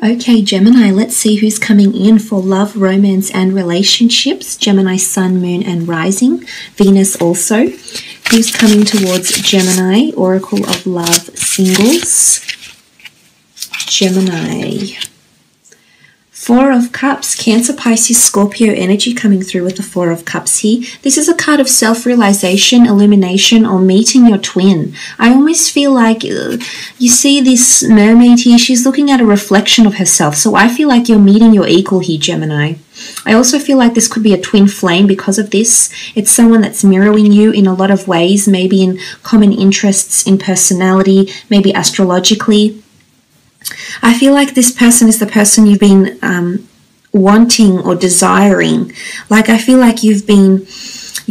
Okay, Gemini, let's see who's coming in for love, romance, and relationships. Gemini, sun, moon, and rising. Venus also. Who's coming towards Gemini? Oracle of Love, singles. Gemini. Four of Cups, Cancer, Pisces, Scorpio energy coming through with the Four of Cups here. This is a card of self-realization, illumination, or meeting your twin. I almost feel like you see this mermaid here. She's looking at a reflection of herself. So I feel like you're meeting your equal here, Gemini. I also feel like this could be a twin flame because of this. It's someone that's mirroring you in a lot of ways, maybe in common interests, in personality, maybe astrologically. I feel like this person is the person you've been wanting or desiring. Like I feel like you've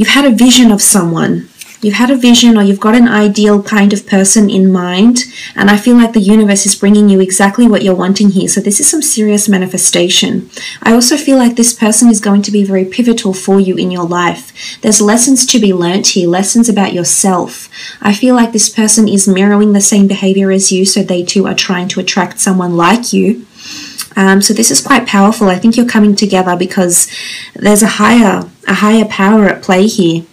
had a vision of someone. You've had a vision, or you've got an ideal kind of person in mind, and I feel like the universe is bringing you exactly what you're wanting here. So this is some serious manifestation. I also feel like this person is going to be very pivotal for you in your life. There's lessons to be learnt here, lessons about yourself. I feel like this person is mirroring the same behavior as you, so they too are trying to attract someone like you. So this is quite powerful. I think you're coming together because there's a higher power at play here.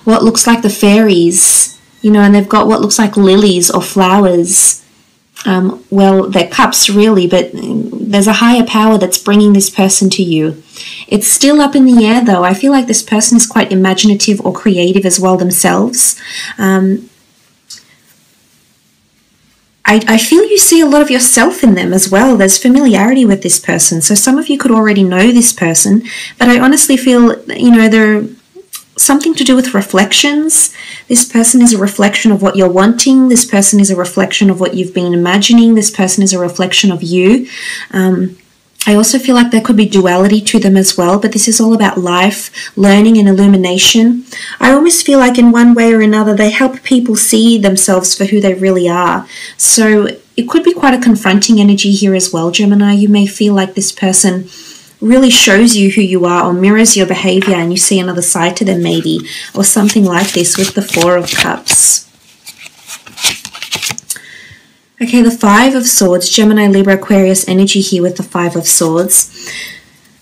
What looks like the fairies, you know, and they've got what looks like lilies or flowers. Well, they're cups really, but there's a higher power that's bringing this person to you. It's still up in the air though. I feel like this person is quite imaginative or creative as well themselves. I feel you see a lot of yourself in them as well. There's familiarity with this person. So some of you could already know this person, but I honestly feel, you know, they're something to do with reflections. This person is a reflection of what you're wanting. This person is a reflection of what you've been imagining. This person is a reflection of you. I also feel like there could be duality to them as well, but this is all about life, learning, and illumination. I almost feel like in one way or another they help people see themselves for who they really are. So it could be quite a confronting energy here as well, Gemini. You may feel like this person really shows you who you are or mirrors your behavior, and you see another side to them maybe, or something like this with the Four of Cups. Okay, the Five of Swords, Gemini, Libra, Aquarius energy here with the Five of Swords.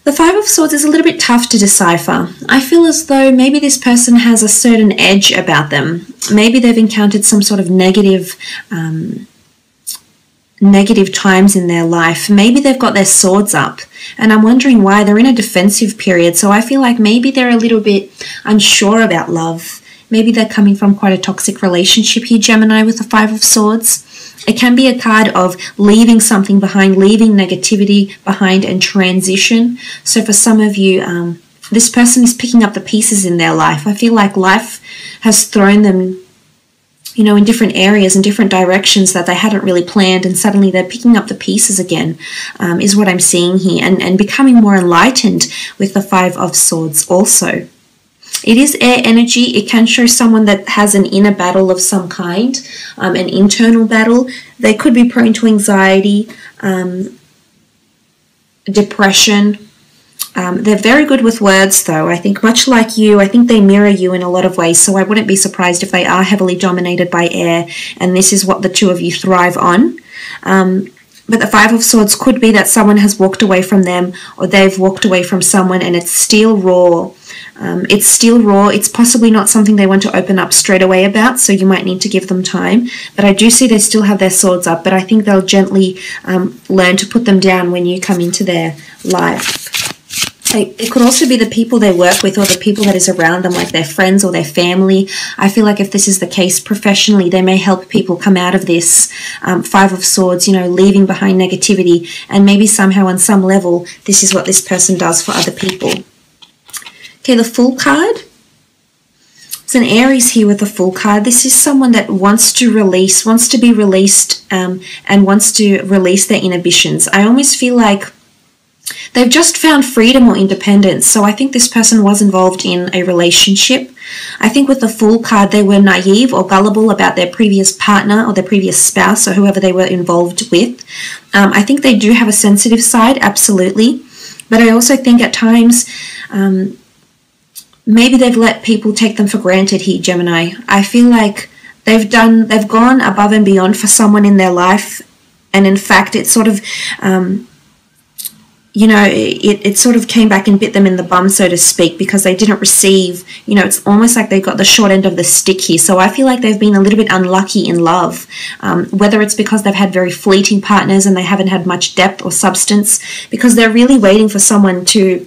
The Five of Swords is a little bit tough to decipher. I feel as though maybe this person has a certain edge about them. Maybe they've encountered some sort of negative times in their life. Maybe they've got their swords up, and I'm wondering why. They're in a defensive period, so I feel like maybe they're a little bit unsure about love. Maybe they're coming from quite a toxic relationship here, Gemini, with the Five of Swords. It can be a card of leaving something behind, leaving negativity behind, and transition. So for some of you, this person is picking up the pieces in their life. I feel like life has thrown them, you know, in different areas and different directions that they hadn't really planned, and suddenly they're picking up the pieces again, is what I'm seeing here, and becoming more enlightened with the Five of Swords also. It is air energy. It can show someone that has an inner battle of some kind, an internal battle. They could be prone to anxiety, depression. They're very good with words though. I think much like you, I think they mirror you in a lot of ways, so I wouldn't be surprised if they are heavily dominated by air, and this is what the two of you thrive on. But the Five of Swords could be that someone has walked away from them, or they've walked away from someone, and it's still raw. It's still raw. It's possibly not something they want to open up straight away about, so you might need to give them time. But I do see they still have their swords up, but I think they'll gently learn to put them down when you come into their life. It could also be the people they work with, or the people that is around them, like their friends or their family. I feel like if this is the case professionally, they may help people come out of this Five of Swords, you know, leaving behind negativity, and maybe somehow on some level, this is what this person does for other people. Okay, the Fool card. It's an Aries here with the Fool card. This is someone that wants to release, wants to be released, and wants to release their inhibitions. I almost feel like they've just found freedom or independence. So I think this person was involved in a relationship. I think with the Fool card, they were naive or gullible about their previous partner or their previous spouse or whoever they were involved with. I think they do have a sensitive side, absolutely. But I also think at times, maybe they've let people take them for granted here, Gemini. I feel like they've gone above and beyond for someone in their life, And in fact, it sort of, you know, it sort of came back and bit them in the bum, so to speak, because they didn't receive, you know, it's almost like they got the short end of the stick here. So I feel like they've been a little bit unlucky in love, whether it's because they've had very fleeting partners and they haven't had much depth or substance, because they're really waiting for someone to,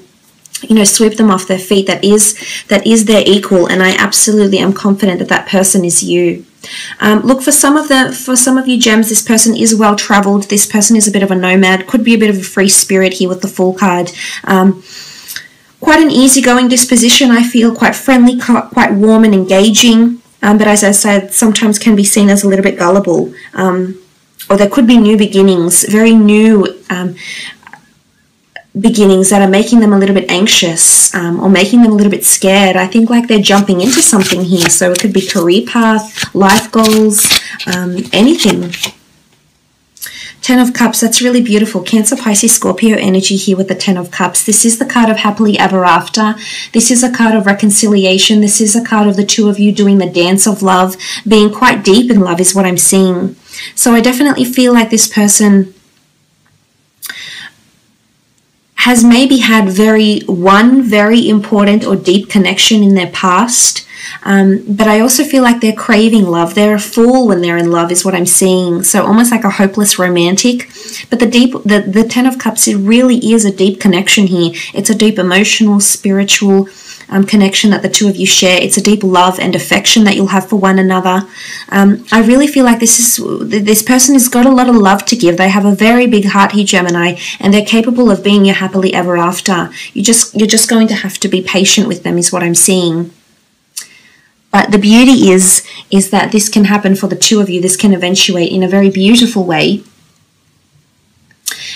you know, sweep them off their feet that is their equal. And I absolutely am confident that that person is you. Look, for some of you gems, this person is well traveled. This person is a bit of a nomad, could be a bit of a free spirit here with the Fool card. Quite an easygoing disposition, I feel, quite friendly, quite warm and engaging, but as I said, sometimes can be seen as a little bit gullible, or there could be new beginnings, very new beginnings that are making them a little bit anxious, or making them a little bit scared. I think like they're jumping into something here. So it could be career path, life goals, anything. 10 of Cups, that's really beautiful. Cancer, Pisces, Scorpio energy here with the 10 of Cups. This is the card of happily ever after. This is a card of reconciliation. This is a card of the two of you doing the dance of love, being quite deep in love is what I'm seeing. So I definitely feel like this person has maybe had one very important or deep connection in their past, but I also feel like they're craving love. They're a fool when they're in love is what I'm seeing. So almost like a hopeless romantic. But the 10 of Cups, it really is a deep connection here. It's a deep emotional, spiritual connection that the two of you share. It's a deep love and affection that you'll have for one another. I really feel like this person has got a lot of love to give. They have a very big heart here, Gemini, and they're capable of being your happily ever after. You're just going to have to be patient with them is what I'm seeing. But the beauty is that this can happen for the two of you. This can eventuate in a very beautiful way.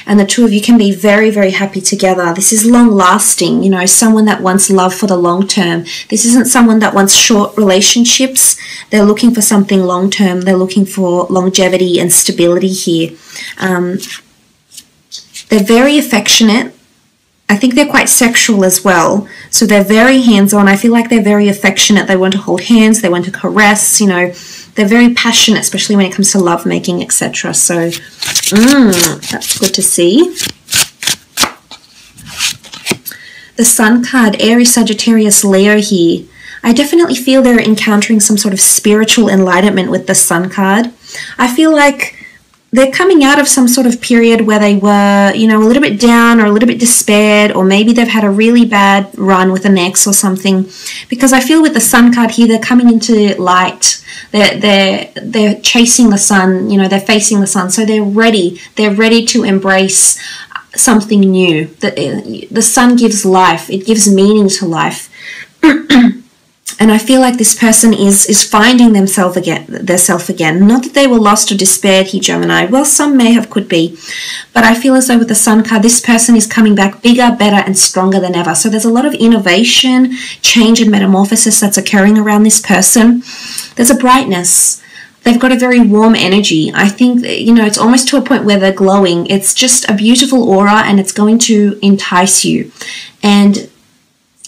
And the two of you can be very, very happy together. This is long-lasting, you know, someone that wants love for the long term. This isn't someone that wants short relationships. They're looking for something long-term. They're looking for longevity and stability here. They're very affectionate. I think they're quite sexual as well. So they're very hands-on. I feel like they're very affectionate. They want to hold hands. They want to caress, you know. They're very passionate, especially when it comes to lovemaking, etc. So, that's good to see. The Sun card, Aries, Sagittarius, Leo here. I definitely feel they're encountering some sort of spiritual enlightenment with the Sun card. I feel like they're coming out of some sort of period where they were, you know, a little bit down or a little bit despaired, or maybe they've had a really bad run with an ex or something. Because I feel with the Sun card here, they're coming into light. They're chasing the sun, you know, they're facing the sun. So they're ready to embrace something new. The sun gives life. It gives meaning to life. And I feel like this person is finding themselves again. Not that they were lost or despaired here, Gemini. Well, some may have, could be. But I feel as though with the Sun card, this person is coming back bigger, better, and stronger than ever. So there's a lot of innovation, change, and metamorphosis that's occurring around this person. There's a brightness. They've got a very warm energy. I think, you know, it's almost to a point where they're glowing. It's just a beautiful aura, and it's going to entice you. And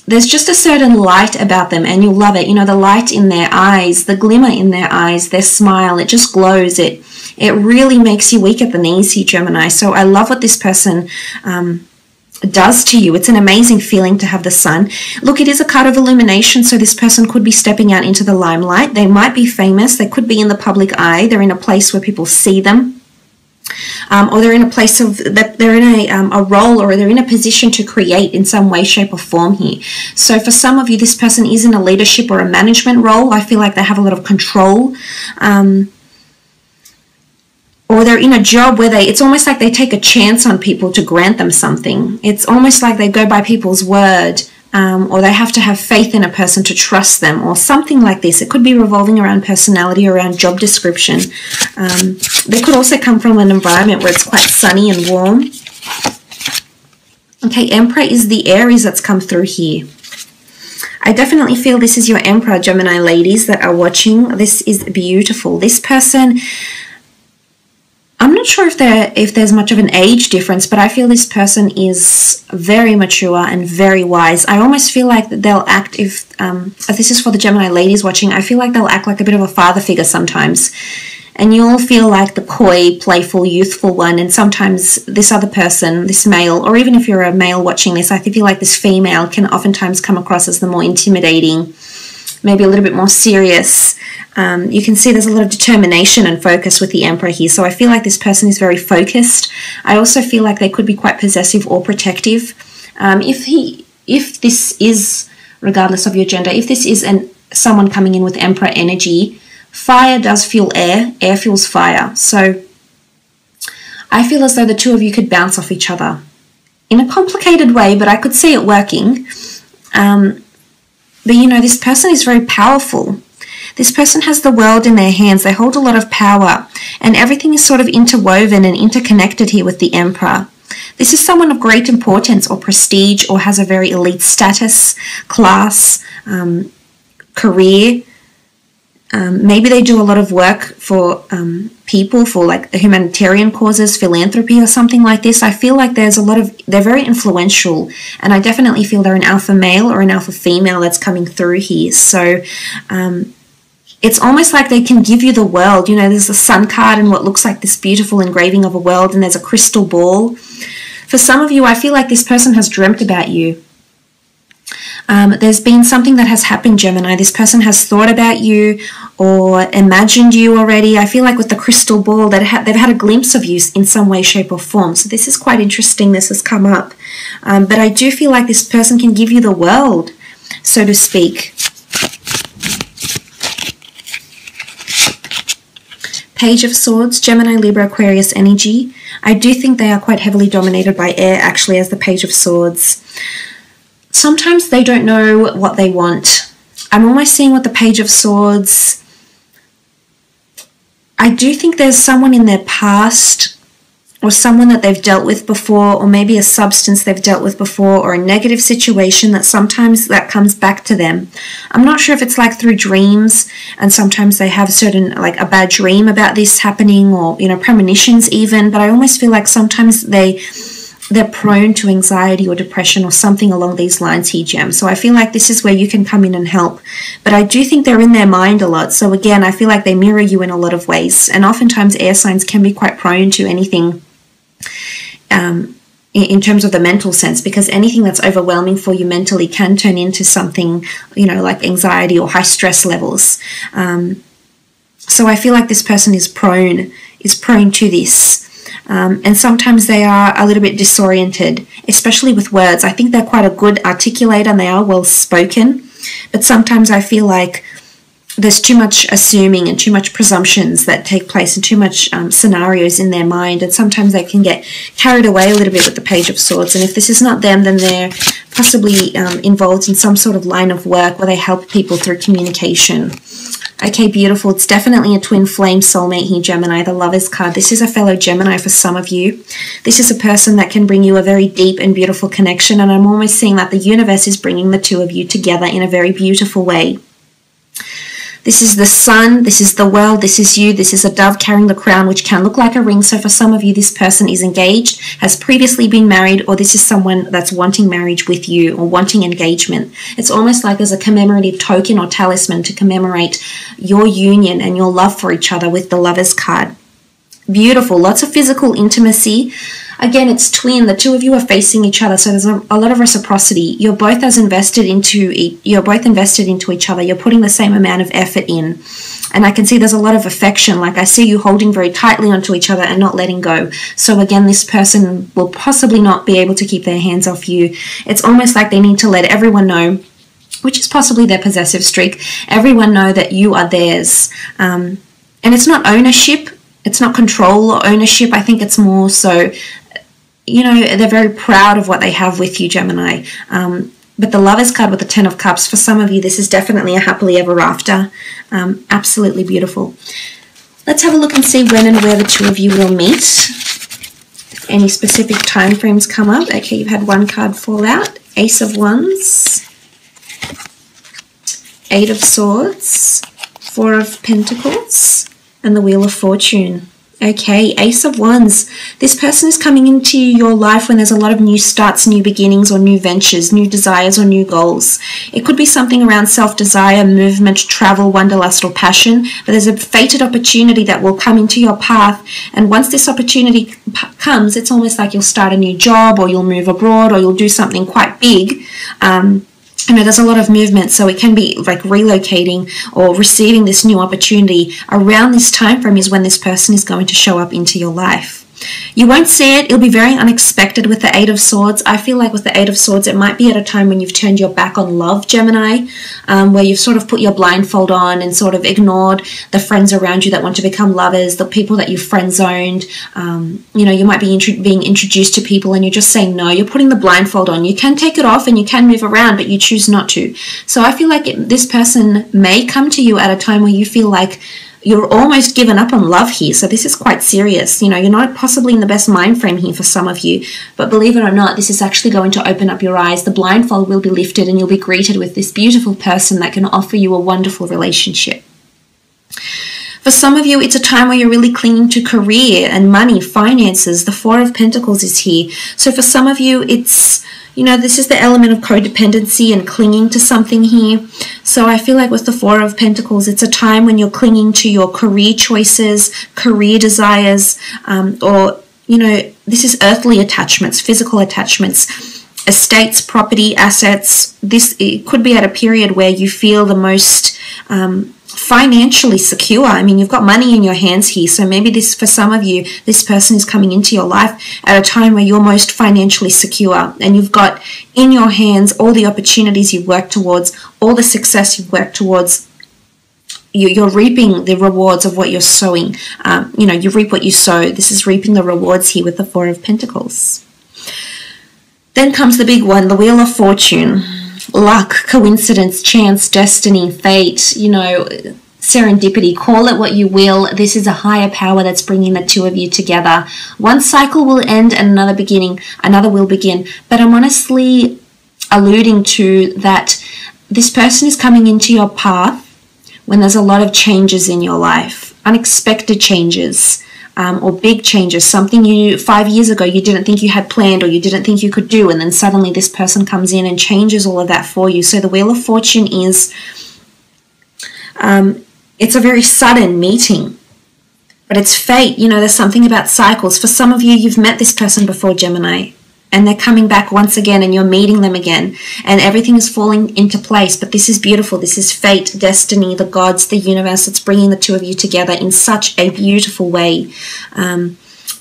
there's just a certain light about them, and you'll love it. You know, the light in their eyes, the glimmer in their eyes, their smile, it just glows. It really makes you weak at the knees here, Gemini. So I love what this person does to you. It's an amazing feeling to have the sun. Look, it is a card of illumination, so this person could be stepping out into the limelight. They might be famous. They could be in the public eye. They're in a place where people see them. Or they're in a place of that they're in a role, or they're in a position to create in some way, shape, or form here. So for some of you, this person is in a leadership or a management role. I feel like they have a lot of control, or they're in a job where it's almost like they take a chance on people to grant them something. It's almost like they go by people's word. Or they have to have faith in a person to trust them, or something like this. It could be revolving around personality, around job description. They could also come from an environment where it's quite sunny and warm. Okay, Emperor is the Aries that's come through here. I definitely feel this is your Emperor, Gemini ladies that are watching. This is beautiful. This person, I'm not sure if there's much of an age difference, but I feel this person is very mature and very wise. I almost feel like they'll act, if this is for the Gemini ladies watching, I feel like they'll act like a bit of a father figure sometimes. and you'll feel like the coy, playful, youthful one, and sometimes this other person, this male, or even if you're a male watching this, I feel like this female can oftentimes come across as the more intimidating, maybe a little bit more serious. You can see there's a lot of determination and focus with the Emperor here, so I feel like this person is very focused. I also feel like they could be quite possessive or protective. If this is, regardless of your gender, if this is someone coming in with Emperor energy, fire does fuel air, air fuels fire. So I feel as though the two of you could bounce off each other in a complicated way, but I could see it working. But you know, this person is very powerful. This person has the world in their hands. They hold a lot of power, and everything is sort of interwoven and interconnected here with the Emperor. This is someone of great importance or prestige, or has a very elite status, class, career. Maybe they do a lot of work for people, for like humanitarian causes, philanthropy or something like this. I feel like they're very influential, and I definitely feel they're an alpha male or an alpha female that's coming through here. So it's almost like they can give you the world. You know, there's the sun card and what looks like this beautiful engraving of a world, and there's a crystal ball. For some of you, I feel like this person has dreamt about you. There's been something that has happened, Gemini. This person has thought about you or imagined you already. I feel like with the crystal ball that they've had a glimpse of you in some way, shape or form. So this is quite interesting. This has come up. But I do feel like this person can give you the world, so to speak. Page of Swords, Gemini, Libra, Aquarius energy. I do think they are quite heavily dominated by air, actually, as the Page of Swords. Sometimes they don't know what they want. I'm almost seeing with the Page of Swords, I do think there's someone in their past, or someone that they've dealt with before, or maybe a substance they've dealt with before, or a negative situation that sometimes that comes back to them. I'm not sure if it's like through dreams, and sometimes they have certain, like a bad dream about this happening, or, you know, premonitions even, but I almost feel like sometimes they're prone to anxiety or depression or something along these lines here, Gem. So I feel like this is where you can come in and help. But I do think they're in their mind a lot. So again, I feel like they mirror you in a lot of ways. And oftentimes air signs can be quite prone to anything in terms of the mental sense, because anything that's overwhelming for you mentally can turn into something, you know, like anxiety or high stress levels. So I feel like this person is prone to this. And sometimes they are a little bit disoriented, especially with words. I think they're quite a good articulator and they are well spoken, but sometimes I feel like there's too much assuming and too much presumptions that take place and too much scenarios in their mind, and sometimes they can get carried away a little bit with the Page of Swords. And if this is not them, then they're possibly involved in some sort of line of work where they help people through communication. Okay, beautiful. It's definitely a twin flame soulmate here, Gemini, the Lovers card. This is a fellow Gemini for some of you. This is a person that can bring you a very deep and beautiful connection, and I'm almost seeing that the universe is bringing the two of you together in a very beautiful way. This is the sun, this is the world, this is you, this is a dove carrying the crown, which can look like a ring. So for some of you, this person is engaged, has previously been married, or this is someone that's wanting marriage with you or wanting engagement. It's almost like there's a commemorative token or talisman to commemorate your union and your love for each other with the Lovers card. Beautiful, lots of physical intimacy. Again, it's twin. The two of you are facing each other, so there's a lot of reciprocity. You're both invested into each other. You're putting the same amount of effort in, and I can see there's a lot of affection. Like I see you holding very tightly onto each other and not letting go. So again, this person will possibly not be able to keep their hands off you. It's almost like they need to let everyone know, which is possibly their possessive streak, everyone know that you are theirs. And it's not ownership. It's not control or ownership. I think it's more so, you know, they're very proud of what they have with you, Gemini. But the Lovers card with the 10 of Cups, for some of you, this is definitely a happily ever after. Absolutely beautiful. Let's have a look and see when and where the two of you will meet. If any specific time frames come up. Okay, you've had one card fall out. Ace of Wands, 8 of Swords, 4 of Pentacles, and the Wheel of Fortune. Okay, Ace of Wands. This person is coming into your life when there's a lot of new starts, new beginnings, or new ventures, new desires, or new goals. It could be something around self-desire, movement, travel, wanderlust, or passion, but there's a fated opportunity that will come into your path, and once this opportunity comes, it's almost like you'll start a new job, or you'll move abroad, or you'll do something quite big. There's a lot of movement, so it can be like relocating or receiving this new opportunity. Around this time frame is when this person is going to show up into your life. You won't see it. It'll be very unexpected with the Eight of Swords. I feel like with the Eight of Swords, it might be at a time when you've turned your back on love, Gemini, where you've sort of put your blindfold on and sort of ignored the friends around you that want to become lovers, the people that you've friend-zoned. You might be being introduced to people and you're just saying no. You're putting the blindfold on. You can take it off and you can move around, but you choose not to. So I feel like this person may come to you at a time where you feel like you're almost given up on love here. So this is quite serious. You're not possibly in the best mind frame here for some of you, but believe it or not, this is actually going to open up your eyes. The blindfold will be lifted and you'll be greeted with this beautiful person that can offer you a wonderful relationship. For some of you, it's a time where you're really clinging to career and money, finances. The Four of Pentacles is here. So for some of you, it's, this is the element of codependency and clinging to something here. So I feel like with the Four of Pentacles, it's a time when you're clinging to your career choices, career desires, this is earthly attachments, physical attachments, estates, property, assets. It could be at a period where you feel the most financially secure. You've got money in your hands here, so maybe for some of you, this person is coming into your life at a time where you're most financially secure and you've got in your hands all the opportunities you've worked towards, all the success you've worked towards. You're reaping the rewards of what you're sowing. You reap what you sow. This is reaping the rewards here with the Four of Pentacles. Then comes the big one, the Wheel of Fortune. Luck, coincidence, chance, destiny, fate, serendipity, call it what you will. This is a higher power that's bringing the two of you together. One cycle will end and another will begin. But I'm honestly alluding to that this person is coming into your path when there's a lot of changes in your life, unexpected changes. Or big changes, something 5 years ago you didn't think you had planned or you didn't think you could do, and then suddenly this person comes in and changes all of that for you. So the Wheel of Fortune is, it's a very sudden meeting, but it's fate. There's something about cycles. For some of you, you've met this person before, Gemini, and they're coming back once again and you're meeting them again and everything is falling into place. But this is beautiful. This is fate, destiny, the gods, the universe. It's bringing the two of you together in such a beautiful way.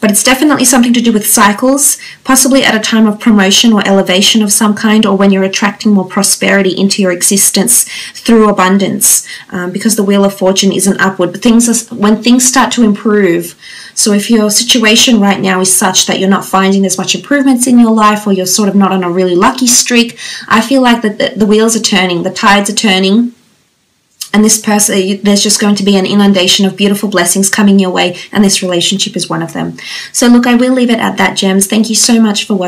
But it's definitely something to do with cycles, possibly at a time of promotion or elevation of some kind, or when you're attracting more prosperity into your existence through abundance, because the Wheel of Fortune isn't upward. But when things start to improve, so if your situation right now is such that you're not finding there's much improvements in your life, or you're sort of not on a really lucky streak, I feel like that the wheels are turning, the tides are turning, and this person, there's just going to be an inundation of beautiful blessings coming your way, and this relationship is one of them. So look, I will leave it at that, Gems. Thank you so much for watching.